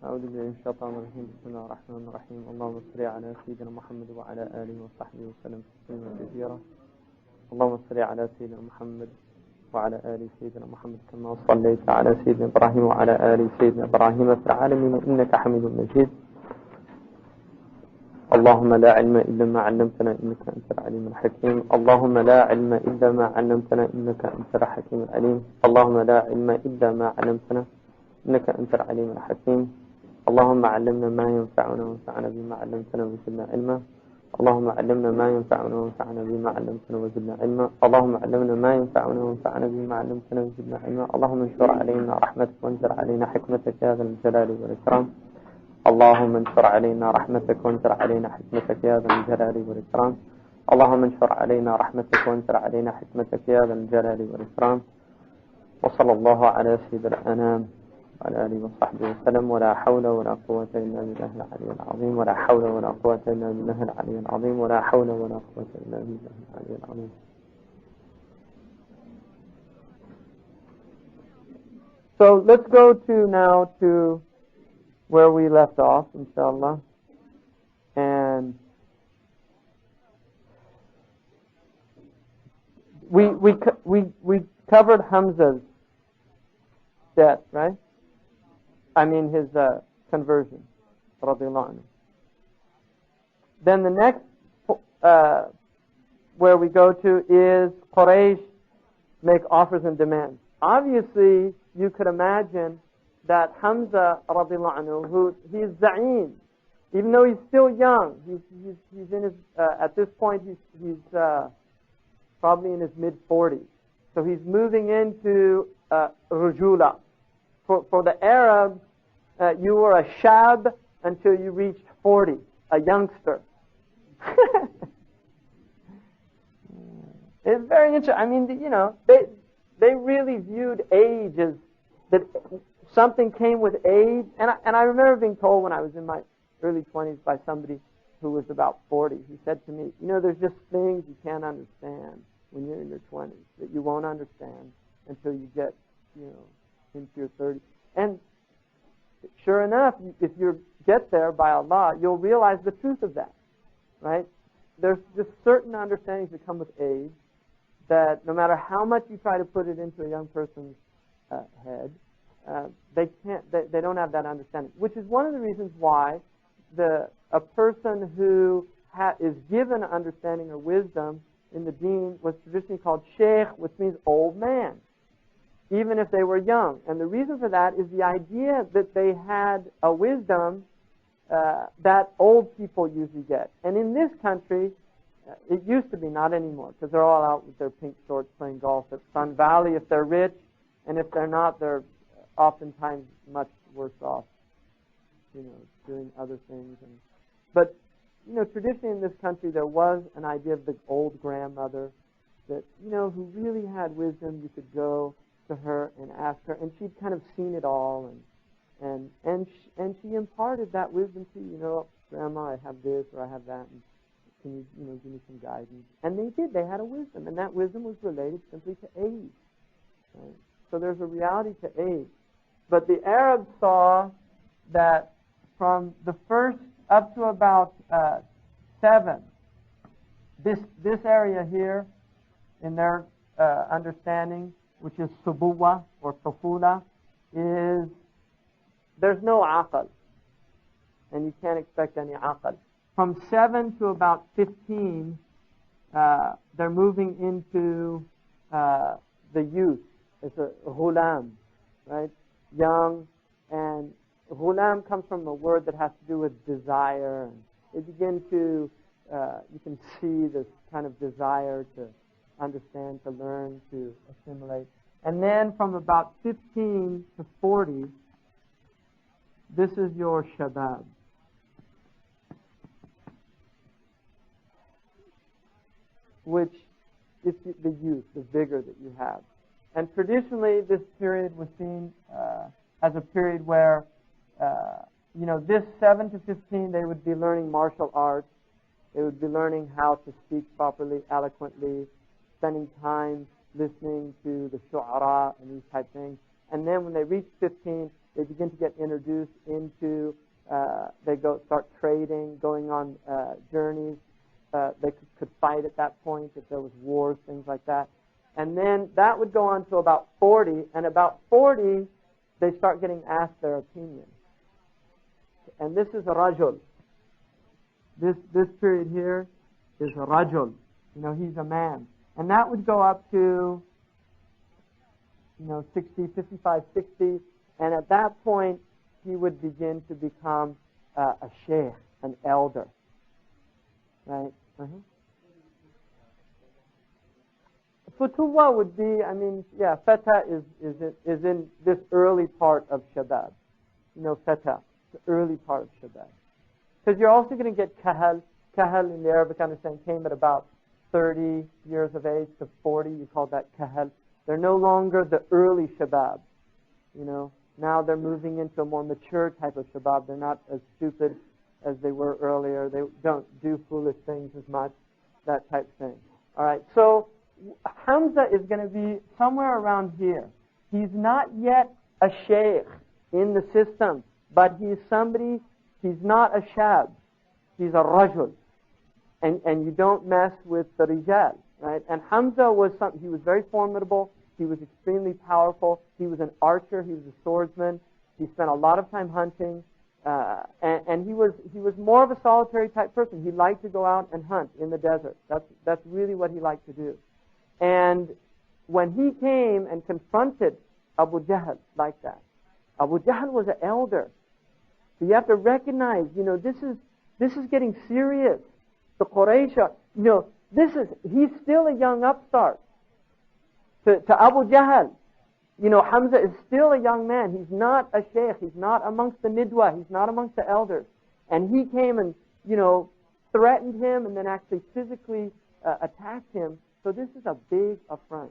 أعوذ بالله من الشيطان الرجيم. بسم الله الرحمن الرحيم. اللهم صل على سيدنا محمد وعلى آله وصحبه وسلم تسليما كثيرا. اللهم صل على سيدنا محمد وعلى آل سيدنا محمد كما صليت على سيدنا إبراهيم وعلى آل سيدنا إبراهيم في العالمين إنك حميد مجيد. اللهم لا علم إلا ما علمتنا إنك أنت العليم الحكيم. اللهم لا علم إلا ما علمتنا إنك أنت الحكيم العليم. اللهم لا علم إلا ما علمتنا إنك أنت العليم الحكيم. اللهم علمنا ما ينفعنا وانفعنا بما علمتنا وزدنا علما. اللهم علمنا ما ينفعنا وانفعنا بما علمتنا وزدنا علما. اللهم علمنا ما ينفعنا وانفعنا بما علمتنا وزدنا علما. اللهم انشر علينا رحمتك وانزل علينا حكمتك يا ذا الجلال والإكرام. اللهم انشر علينا رحمتك وانزل علينا حكمتك يا ذا الجلال والإكرام. اللهم انشر علينا رحمتك وانزل علينا حكمتك يا ذا الجلال والإكرام. وصلى الله على سيد الأنام وعلى آله وصحبه وسلم. ولا حول ولا قوة إلا بالله العلي العظيم. ولا حول ولا قوة إلا بالله العلي العظيم. ولا حول ولا قوة إلا بالله العلي العظيم. So let's go now to where we left off, inshallah. And we covered Hamza's death, right? I mean his conversion, radiyallahu anhu. Then the next where we go to is Quraysh make offers and demands. Obviously, you could imagine that Hamza, radiyallahu anhu, who he's Za'een, even though he's still young, he's in his at this point he's probably in his mid-40s, so he's moving into rujula. For the Arabs, you were a shab until you reached 40, a youngster. It's very interesting. I mean, you know, they really viewed age as that something came with age. And I remember being told when I was in my early 20s by somebody who was about 40. He said to me, you know, there's just things you can't understand when you're in your 20s that you won't understand until you get, you know, into your 30s. And sure enough, if you get there by Allah, you'll realize the truth of that, right? There's just certain understandings that come with age that no matter how much you try to put it into a young person's head, they can't. They don't have that understanding. Which is one of the reasons why a person who is given understanding or wisdom in the Deen was traditionally called Sheikh, which means old man, even if they were young. And the reason for that is the idea that they had a wisdom that old people usually get. And in this country, it used to be, not anymore, because they're all out with their pink shorts playing golf at Sun Valley if they're rich, and if they're not, they're oftentimes much worse off, you know, doing other things. But, you know, traditionally in this country there was an idea of the old grandmother that, you know, who really had wisdom. You could go to her and ask her, and she'd kind of seen it all, and she imparted that wisdom to you. You know, Grandma, I have this or I have that, and can you, you know, give me some guidance? And they did. They had a wisdom, and that wisdom was related simply to age. Right? So there's a reality to age. But the Arabs saw that from the first up to about 7, this area here, in their understanding, which is subuwa or tufula, is there's no aqal, and you can't expect any aqal. From 7 to about 15, they're moving into the youth. It's a ghulam, right? Young, and ghulam comes from a word that has to do with desire. And they begin to, you can see this kind of desire to understand, to learn, to assimilate. And then from about 15 to 40, this is your shabab. Which is the youth, the vigor that you have. And traditionally, this period was seen as a period where, you know, this 7 to 15, they would be learning martial arts. They would be learning how to speak properly, eloquently, spending time listening to the shu'ara and these type things. And then when they reach 15, They begin to get introduced into, they start trading, going on journeys. They could fight at that point if there was wars, things like that. And then that would go on to about 40, and about 40, they start getting asked their opinion. And this is a rajul. This period here is a rajul. He's a man. And that would go up to, 60, 55, 60. And at that point, he would begin to become a sheikh, an elder. Right? Futuwa would be, feta is in this early part of shabab. Feta, the early part of shabab. Because you're also going to get kahal. Kahal in the Arabic understanding came at about 30 years of age to 40. You call that kahal. They're no longer the early shabab. Now they're moving into a more mature type of shabab. They're not as stupid as they were earlier. They don't do foolish things as much, that type thing. All right, so Hamza is going to be somewhere around here. He's not yet a sheikh in the system, but he's somebody, he's not a shab. He's a rajul. And you don't mess with the rijal, right? And Hamza he was very formidable. He was extremely powerful. He was an archer. He was a swordsman. He spent a lot of time hunting. And he was more of a solitary type person. He liked to go out and hunt in the desert. That's really what he liked to do. And when he came and confronted Abu Jahl like that, Abu Jahl was an elder. So you have to recognize, this is getting serious. The Quraysh, he's still a young upstart. To Abu Jahl, Hamza is still a young man. He's not a sheikh. He's not amongst the nidwa. He's not amongst the elders. And he came and, threatened him and then actually physically attacked him. So this is a big affront.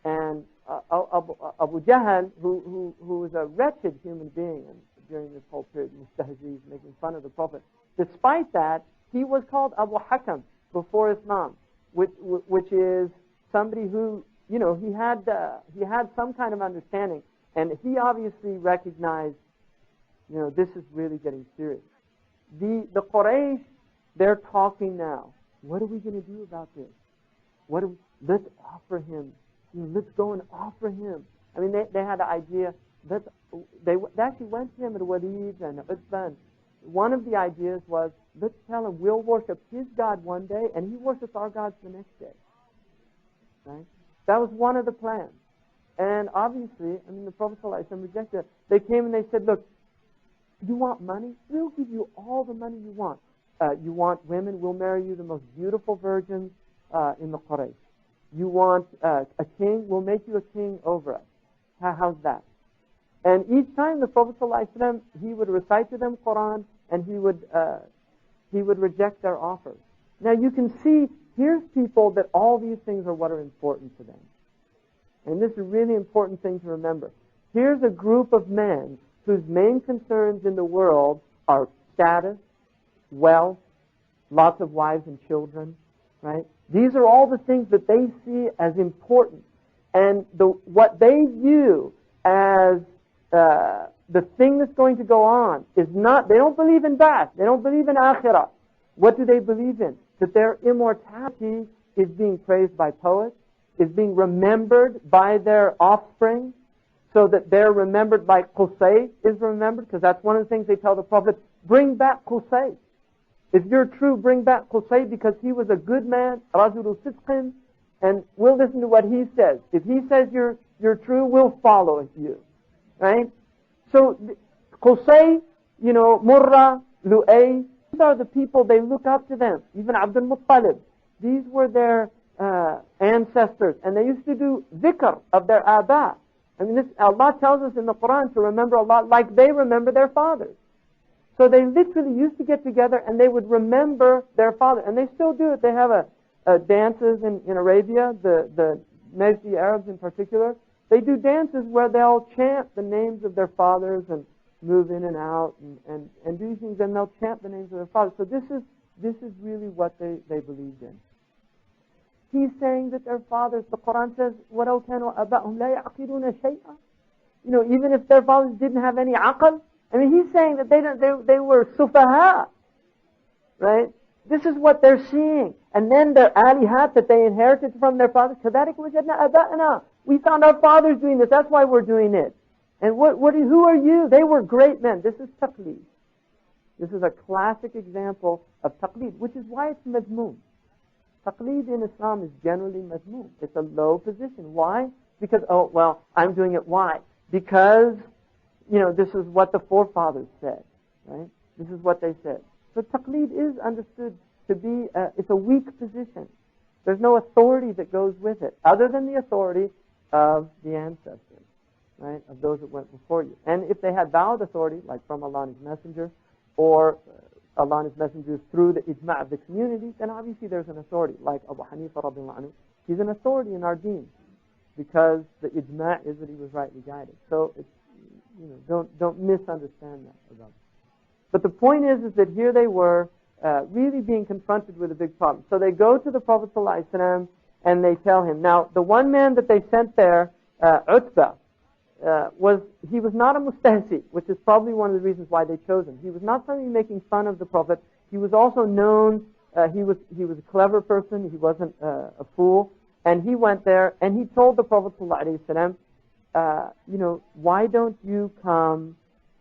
And Abu Jahl, who was a wretched human being during this whole period, mustahzi, making fun of the Prophet, despite that, he was called Abu Hakam before Islam, which is somebody who, he had some kind of understanding, and he obviously recognized, this is really getting serious. The Quraysh, they're talking now. What are we going to do about this? Let's offer him. Let's go and offer him. I mean, they had the idea that they actually went to him at Walid and Utban. One of the ideas was, let's tell him we'll worship his God one day and he worships our gods the next day. Right? That was one of the plans. And obviously, the Prophet ﷺ rejected it. They came and they said, look, you want money? We'll give you all the money you want. You want women? We'll marry you the most beautiful virgins in the Quraysh. You want a king? We'll make you a king over us. How's that? And each time the Prophet ﷺ, he would recite to them Quran and he would reject their offers. Now you can see, here's people that all these things are what are important to them. And this is a really important thing to remember. Here's a group of men whose main concerns in the world are status, wealth, lots of wives and children, right? These are all the things that they see as important. And what they view as the thing that's going to go on is not, they don't believe in Ba'ath, they don't believe in Akhirah. What do they believe in? That their immortality is being praised by poets, is being remembered by their offspring, so that they're remembered by Qusay is remembered, because that's one of the things they tell the Prophet, bring back Qusay. If you're true, bring back Qusay, because he was a good man, Rajulul Sidqin, and we'll listen to what he says. If he says you're true, we'll follow you. Right? So, Qusay, Murrah, Lu'ay, these are the people, they look up to them. Even Abdul Muttalib. These were their ancestors. And they used to do dhikr of their aba. Allah tells us in the Quran to remember Allah like they remember their fathers. So they literally used to get together and they would remember their father. And they still do it. They have dances in Arabia, the Najdi Arabs in particular. They do dances where they'll chant the names of their fathers and move in and out and do things, and they'll chant the names of their fathers. So this is really what they believed in. He's saying that their fathers, the Quran says, وَلَوْ كَانُوا أَبَاءَهُمْ لَا يَعْقِلُونَ شَيْئًا. even if their fathers didn't have any aql. I mean, he's saying that they were sufaha, right? This is what they're seeing. And then their alihat that they inherited from their fathers, كَذَلِكَ وَجَدْنَا أَبَاءَنَا. We found our fathers doing this. That's why we're doing it. And who are you? They were great men. This is taqleed. This is a classic example of taqleed, which is why it's madmoom. Taqleed in Islam is generally madmoom. It's a low position. Why? Because, I'm doing it. Why? Because, this is what the forefathers said, right? This is what they said. So taqleed is understood to be, it's a weak position. There's no authority that goes with it, other than the authority of the ancestors, right? Of those that went before you. And if they had valid authority, like from Allah and His Messenger, or Allah and His Messenger through the ijma' of the community, then obviously there's an authority, like Abu Hanifa radiallahu anhu. He's an authority in our deen, because the ijma' is that he was rightly guided. So it's, don't misunderstand that about it. But the point is that here they were really being confronted with a big problem. So they go to the Prophet ﷺ and they tell him. Now, the one man that they sent there, Utbah, was not a mustahzi, which is probably one of the reasons why they chose him. He was not somebody making fun of the Prophet. He was also known, he was a clever person. He wasn't a fool. And he went there and he told the Prophet ﷺ, why don't you come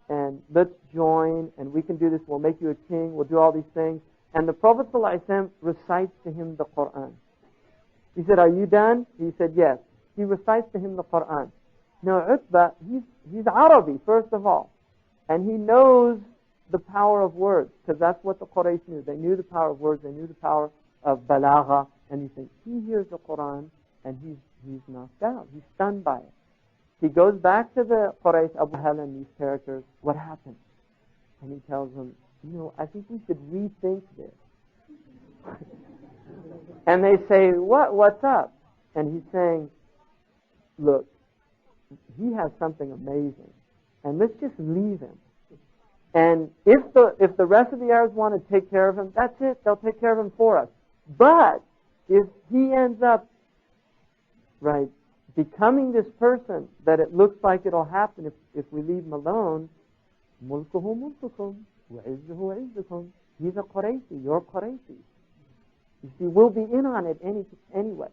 and let's join, and we can do this, we'll make you a king, we'll do all these things. And the Prophet ﷺ recites to him the Qur'an. He said, are you done? He said, yes. He recites to him the Qur'an. Now, Utbah, he's Arabi, first of all. And he knows the power of words, because that's what the Quraysh knew. They knew the power of words, they knew the power of balagha. And he thinks, he hears the Qur'an, and he's knocked out. He's stunned by it. He goes back to the Quraysh, Abu Hal and these characters, what happened? And he tells them, I think we should rethink this. And they say, what's up? And he's saying, look, he has something amazing, and let's just leave him. And if the rest of the Arabs want to take care of him, that's it, they'll take care of him for us. But if he ends up, becoming this person that it looks like it'll happen if we leave him alone, mulkuhu mulkukum, wa izzuhu izzukum. He's a Qurayshi, you're Qurayshi. You see, we'll be in on it anyway.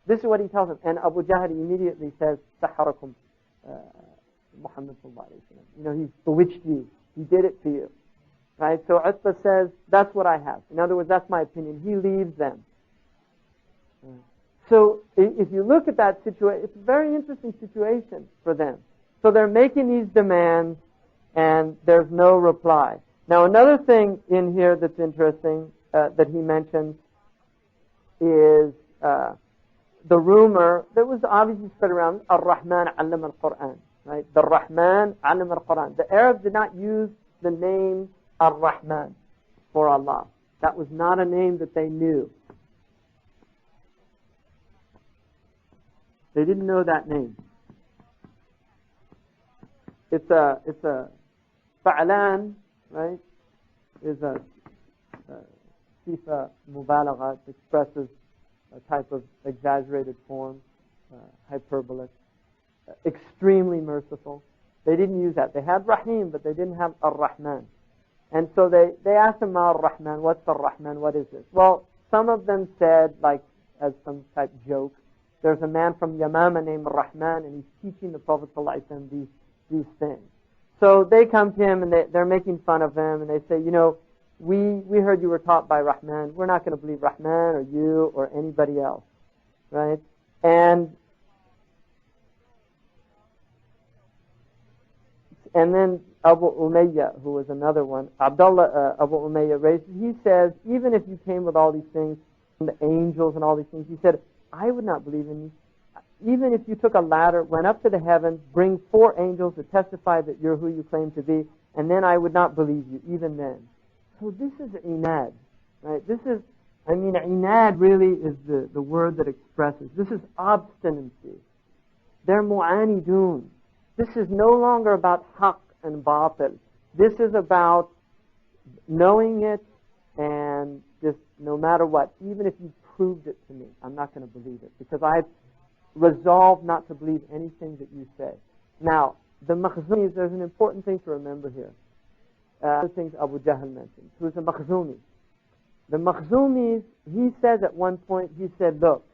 This is what he tells him. And Abu Jahl immediately says, Saharakum Muhammad sallallahu alayhi wa sallam. He's bewitched you. He did it to you. Right? So Utbah says, that's what I have. In other words, that's my opinion. He leaves them. So if you look at that situation, it's a very interesting situation for them. So they're making these demands, and there's no reply. Now, another thing in here that's interesting that he mentions is the rumor that was obviously spread around, Ar-Rahman Allam al-Quran. Right? The Rahman Allam al-Quran. The Arabs did not use the name Ar-Rahman for Allah. That was not a name that they knew. They didn't know that name. It's a fa'lan, right? Is a sifa mubalagha. It expresses a type of exaggerated form, hyperbolic, extremely merciful. They didn't use that. They had Rahim, but they didn't have Ar-Rahman. And so they asked him, Ar-Rahman, what's Ar-Rahman? What is this? Well, some of them said, like as some type joke, there's a man from Yamama named Rahman, and he's teaching the Prophet ﷺ these things. So they come to him, and they're making fun of him, and they say, we heard you were taught by Rahman. We're not going to believe Rahman or you or anybody else, right? And then Abu Umayyah, who was another one, Abu Umayyah raised, he says, even if you came with all these things, the angels and all these things, he said, I would not believe in you. Even if you took a ladder, went up to the heavens, bring 4 angels to testify that you're who you claim to be, and then I would not believe you, even then. So this is inad, right? Inad really is the word that expresses. This is obstinacy. They're mu'anidun. This is no longer about haqq and batil. This is about knowing it and just no matter what, even if you proved it to me, I'm not going to believe it because I've resolved not to believe anything that you say. Now, the Makhzumis, there's an important thing to remember here. The things Abu Jahl mentioned. He was a Makhzumi. The Makhzumis, he says at one point, he said, look,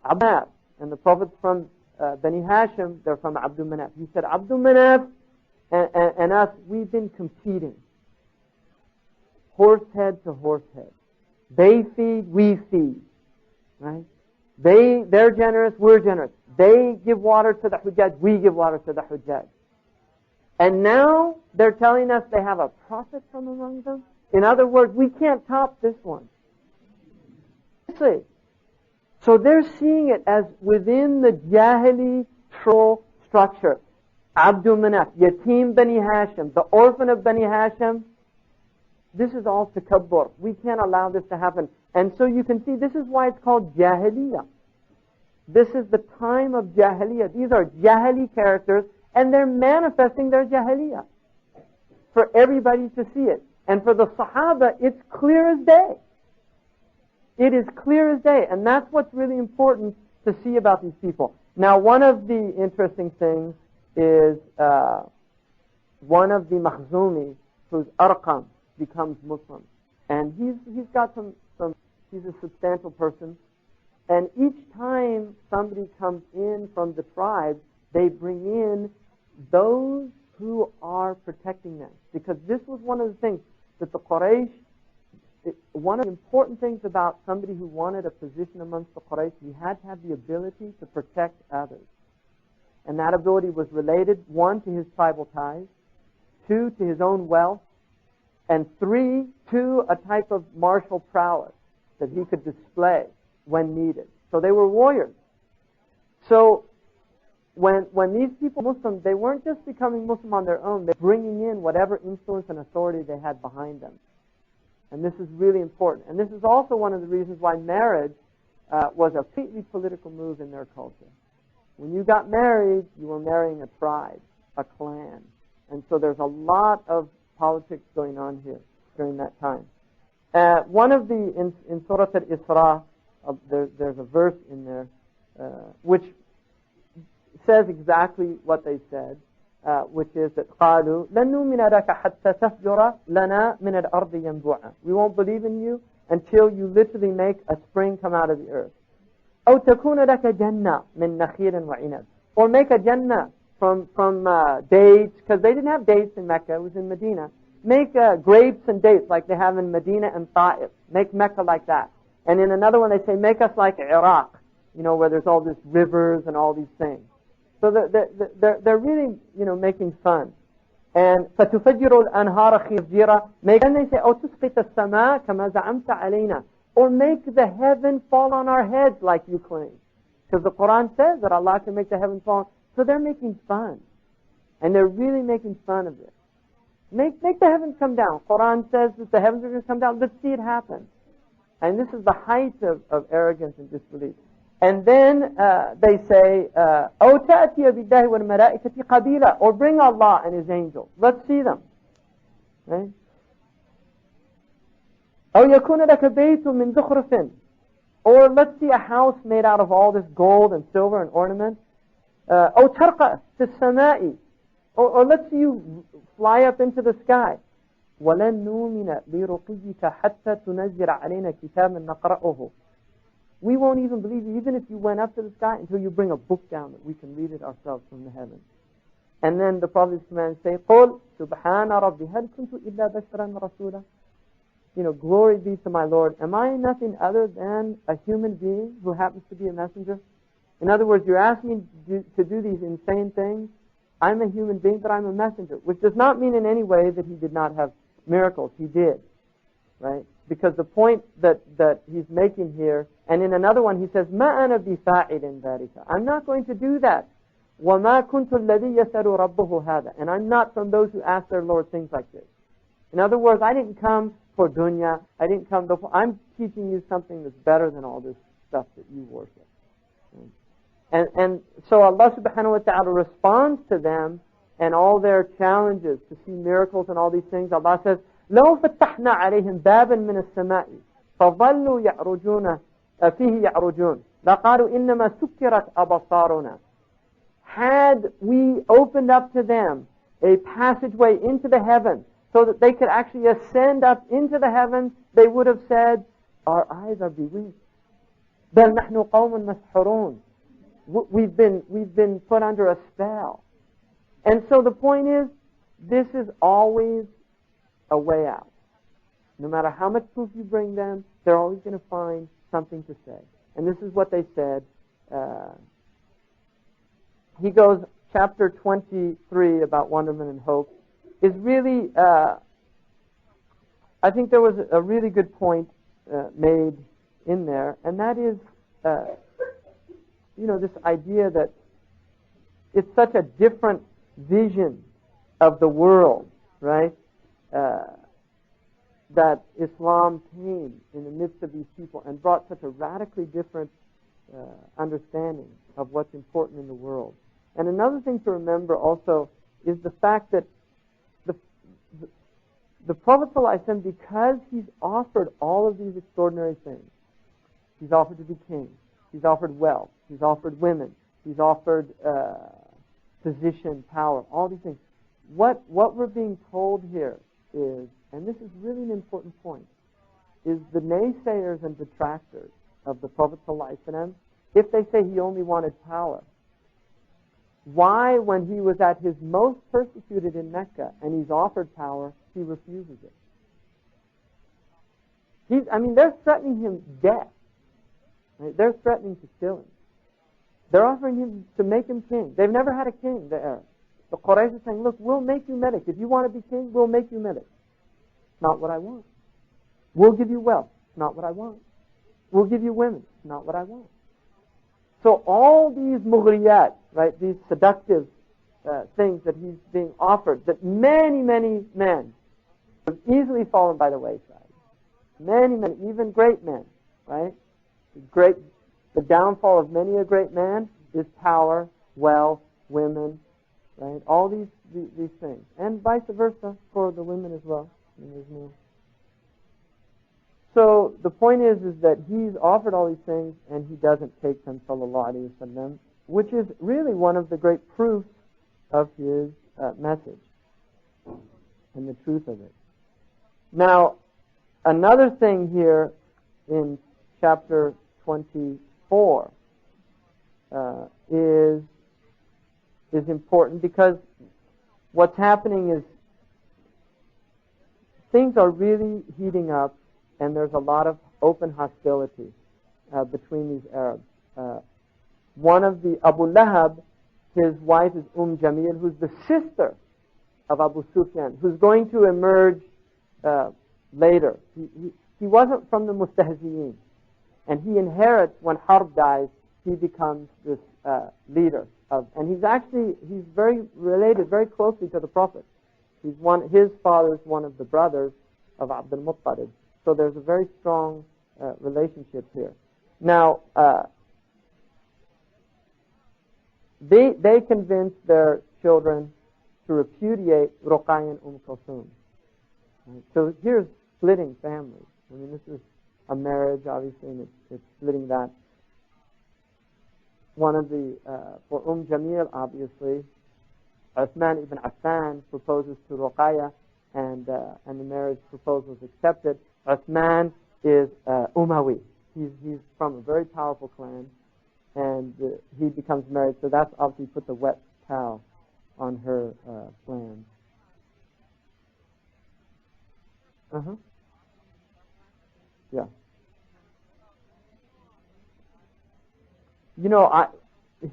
Abdul and the prophets from Bani Hashim, they're from Abdul Manaf. He said, Abdul Manaf and us, we've been competing. Horse head to horse head. They feed, we feed. Right? They're generous, we're generous. They give water to the Hujjaj, we give water to the Hujjaj. And now they're telling us they have a prophet from among them. In other words, we can't top this one. See. So they're seeing it as within the Jahili troll structure. Abdul Manaf, Yatim Bani Hashim, the orphan of Bani Hashim. This is all takabbur. We can't allow this to happen. And so you can see this is why it's called Jahiliyyah. This is the time of Jahiliyyah. These are Jahili characters and they're manifesting their Jahiliyyah for everybody to see it. And for the Sahaba, it's clear as day. It is clear as day. And that's what's really important to see about these people. Now, one of the interesting things is one of the Makhzumi, who's Arqam, becomes Muslim. And he's got he's a substantial person. And each time somebody comes in from the tribe, they bring in those who are protecting them. Because this was one of the things that the Quraysh, one of the important things about somebody who wanted a position amongst the Quraysh, he had to have the ability to protect others. And that ability was related, 1, to his tribal ties, 2, to his own wealth, and 3, to a type of martial prowess that he could display when needed. So they were warriors. So when these people were Muslim, they weren't just becoming Muslim on their own, they were bringing in whatever influence and authority they had behind them. And this is really important. And this is also one of the reasons why marriage was a completely political move in their culture. When you got married, you were marrying a tribe, a clan. And so there's a lot of politics going on here during that time. One of the, in Surah Al-Isra, there's a verse in there which says exactly what they said, which is that قالوا لن نؤمن لك حتى تفجر لنا من الأرض ينبوعا. We won't believe in you until you literally make a spring come out of the earth. أو تكون لك جنة من نخيل وعنب. Or make a jannah from dates, because they didn't have dates in Mecca, it was in Medina. Make grapes and dates like they have in Medina and Ta'if. Make Mecca like that. And in another one they say, make us like Iraq, where there's all these rivers and all these things. So they're really, making fun. And فَتُفَجِّرُ الْأَنْهَارَ خِفْجِرًا. And they say, أَوْ تُسْقِطَ السَّمَاءَ كَمَا زَعَمْتَ عَلَيْنَا. Or make the heaven fall on our heads like you claim. Because the Quran says that Allah can make the heaven fall. So they're making fun. And they're really making fun of it. Make the heavens come down. Quran says that the heavens are going to come down. Let's see it happen. And this is the height of arrogance and disbelief. And then they say, أَوْ تَأْتِيَ بِاللَّهِ وَالْمَلَائِكَةِ قَبِيلًا. Or bring Allah and His angels. Let's see them. Right? أَوْ يَكُونَ لَكَ بَيْتٌ مِّن زُخْرُفٍ. Or let's see a house made out of all this gold and silver and ornaments. أَوْ تَرْقَى فِي السَّمَاءِ. Or let's see you fly up into the sky. وَلَن نُؤْمِنَ لِرُقِيِّكَ حَتَّى تُنَزِّلَ عَلَيْنَا كِتَابًا نَقْرَأُهُ. We won't even believe you, even if you went up to the sky, until you bring a book down that we can read it ourselves from the heavens. And then the Prophet's commands say, قُلْ سُبْحَانَ رَبِّ هَلْ كُنْتُ إِلَّا بَشَرًا رَسُولًا. Glory be to my Lord. Am I nothing other than a human being who happens to be a messenger? In other words, you're asking me to do these insane things. I'm a human being, but I'm a messenger, which does not mean in any way that he did not have miracles. He did, right? Because the point that he's making here, and in another one he says, مَا أَنَا بِفَاعِلٍ ذَلِكَ. I'm not going to do that. وَمَا كُنْتُ الَّذِي يَسَلُ رَبَّهُ هَذَا. And I'm not from those who ask their Lord things like this. In other words, I didn't come for dunya. I'm teaching you something that's better than all this stuff that you worship. And so Allah subhanahu wa ta'ala responds to them and all their challenges to see miracles and all these things. Allah says, لو فتحنا عليهم بابا من السماء فظلوا يعرجون فيه يعرجون لقالوا إنما سكرت أبصارنا had we opened up to them a passageway into the heavens so that they could actually ascend up into the heavens, they would have said, our eyes are bewitched. بَلْ نَحْنُ قَوْمٌ مَسْحُرُونَ. We've been put under a spell. And so the point is, this is always a way out. No matter how much proof you bring them, they're always going to find something to say. And this is what they said. He goes, chapter 23 about wonderment and hope, is really, I think there was a really good point made in there, and that is, this idea that it's such a different vision of the world, right? That Islam came in the midst of these people and brought such a radically different understanding of what's important in the world. And another thing to remember also is the fact that the Prophet ﷺ, because he's offered all of these extraordinary things, he's offered to be king, he's offered wealth, he's offered women, he's offered position, power, all these things. What we're being told here is, and this is really an important point, is the naysayers and detractors of the Prophet ﷺ, if they say he only wanted power, why, when he was at his most persecuted in Mecca and he's offered power, he refuses it? They're threatening him death. Right? They're threatening to kill him. They're offering him to make him king. They've never had a king, the Arabs. The Quraysh are saying, look, we'll make you Malik. If you want to be king, we'll make you Malik. It's not what I want. We'll give you wealth. It's not what I want. We'll give you women. It's not what I want. So all these mughriyat, right, these seductive things that he's being offered, that many, many men have easily fallen by the wayside. Many, many, even great men, right? The downfall of many a great man is power, wealth, women, right? All these things. And vice versa for the women as well. So the point is that he's offered all these things and he doesn't take them, sallallahu alayhi wa sallam, which is really one of the great proofs of his message and the truth of it. Now, another thing here in chapter 24 is important, because what's happening is things are really heating up, and there's a lot of open hostility between these Arabs. One of the Abu Lahab, his wife is Jamil, who's the sister of Abu Sufyan, who's going to emerge later. He wasn't from the Mustahzi'in, and he inherits, when Harb dies, he becomes this leader and he's very related very closely to the Prophet. His father's one of the brothers of Abdul Muttalib. So there's a very strong relationship here. Now, they convinced their children to repudiate Ruqayya and Kulthum. Right? So here's splitting families. This is a marriage, obviously, and it's splitting that. One of the, for Jamil, obviously, Uthman ibn Affan proposes to Ruqayya, and the marriage proposal is accepted. Uthman is Umawi. He's from a very powerful clan, and he becomes married. So that's obviously put the wet towel on her plans. Yeah.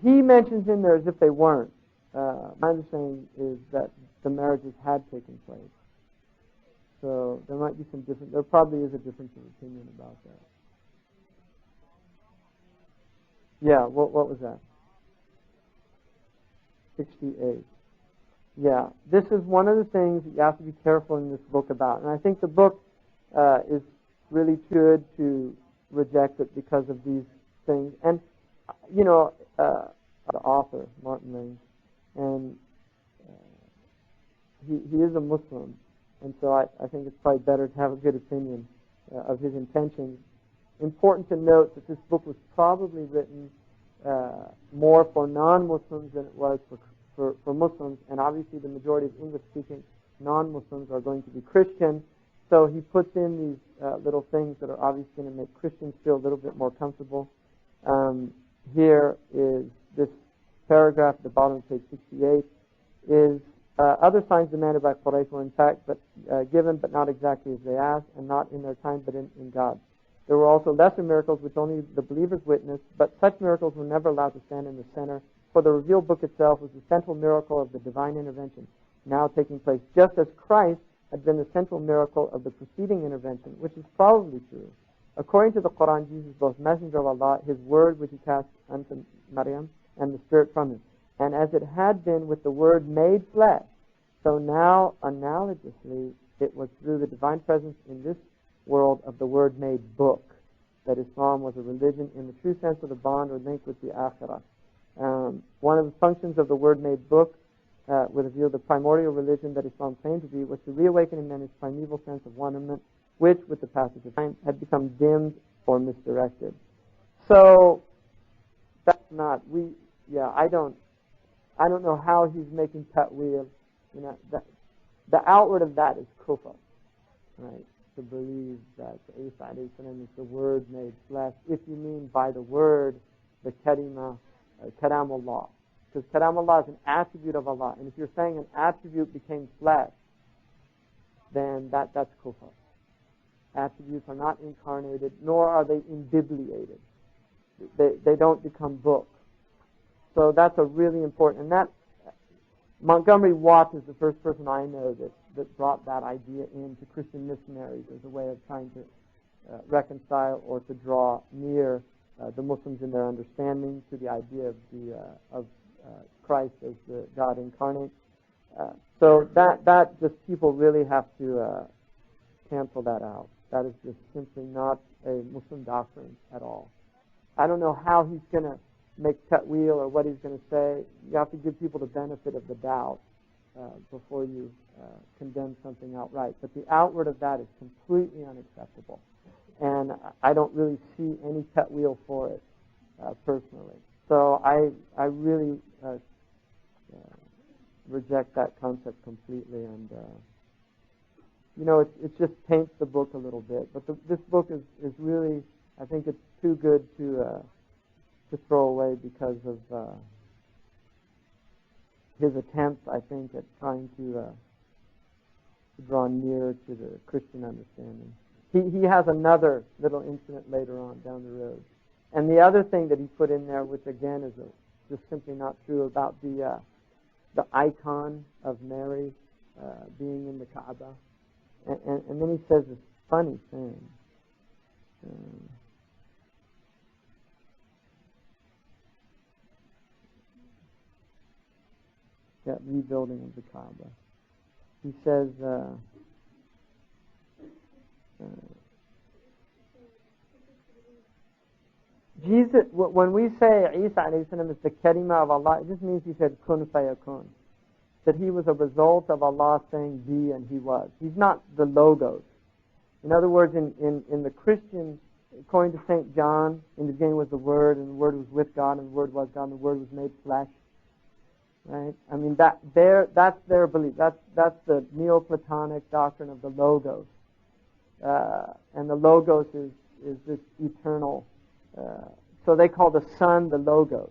He mentions in there as if they weren't. My understanding is that the marriages had taken place. So there might be there probably is a difference of opinion about that. Yeah, what was that? 68. Yeah, this is one of the things that you have to be careful in this book about. And I think the book is really good to reject it because of these things. And, the author, Martin Lane, and he is a Muslim. And so I think it's probably better to have a good opinion of his intentions. Important to note that this book was probably written more for non-Muslims than it was for Muslims, and obviously the majority of English-speaking non-Muslims are going to be Christian. So he puts in these little things that are obviously going to make Christians feel a little bit more comfortable. Here is this paragraph at the bottom of page 68 is other signs demanded by Quraysh were in fact given, but not exactly as they asked, and not in their time, but in God. There were also lesser miracles which only the believers witnessed, but such miracles were never allowed to stand in the center, for the revealed book itself was the central miracle of the divine intervention now taking place, just as Christ had been the central miracle of the preceding intervention, which is probably true. According to the Quran, Jesus is both messenger of Allah, his word which he cast unto Maryam, and the Spirit from him. And as it had been with the word made flesh, so now, analogously, it was through the divine presence in this world of the word made book that Islam was a religion in the true sense of the bond or link with the Akhirah. One of the functions of the word made book with a view of the primordial religion that Islam claimed to be was to reawaken in men his primeval sense of wonderment, which, with the passage of time, had become dimmed or misdirected. So that's not I don't know how he's making ta'wil. The outward of that is kufr, right? To believe that Isa alayhi salam is the word made flesh. If you mean by the word the kalimah, kalamullah. Because kalamullah is an attribute of Allah. And if you're saying an attribute became flesh, then that's kufr. Attributes are not incarnated, nor are they imbibliated. They don't become books. So that's a really important, and that Montgomery Watt is the first person I know that brought that idea into Christian missionaries as a way of trying to reconcile or to draw near the Muslims in their understanding to the idea of Christ as the God incarnate. So that just people really have to cancel that out. That is just simply not a Muslim doctrine at all. I don't know how he's going to make ta'wil or what he's going to say. You have to give people the benefit of the doubt before you condemn something outright. But the outward of that is completely unacceptable. And I don't really see any ta'wil for it personally. So I really reject that concept completely. And, it just taints the book a little bit. But this book is really, I think it's too good to throw away because of his attempts, I think, at trying to draw near to the Christian understanding. He has another little incident later on down the road. And the other thing that he put in there, which again is just simply not true, about the icon of Mary being in the Kaaba. And then he says this funny thing. That rebuilding of the Kaaba. He says, Jesus, when we say Isa alayhi salam is the kalima of Allah, it just means he said kun fayakun. That he was a result of Allah saying be, and he was. He's not the logos. In other words, in the Christian, according to St. John, in the beginning was the Word, and the Word was with God, and the Word was God, and the Word was made flesh. Right? I mean, that's their belief. That's the Neoplatonic doctrine of the logos. And the logos is this eternal. So they call the Son the logos.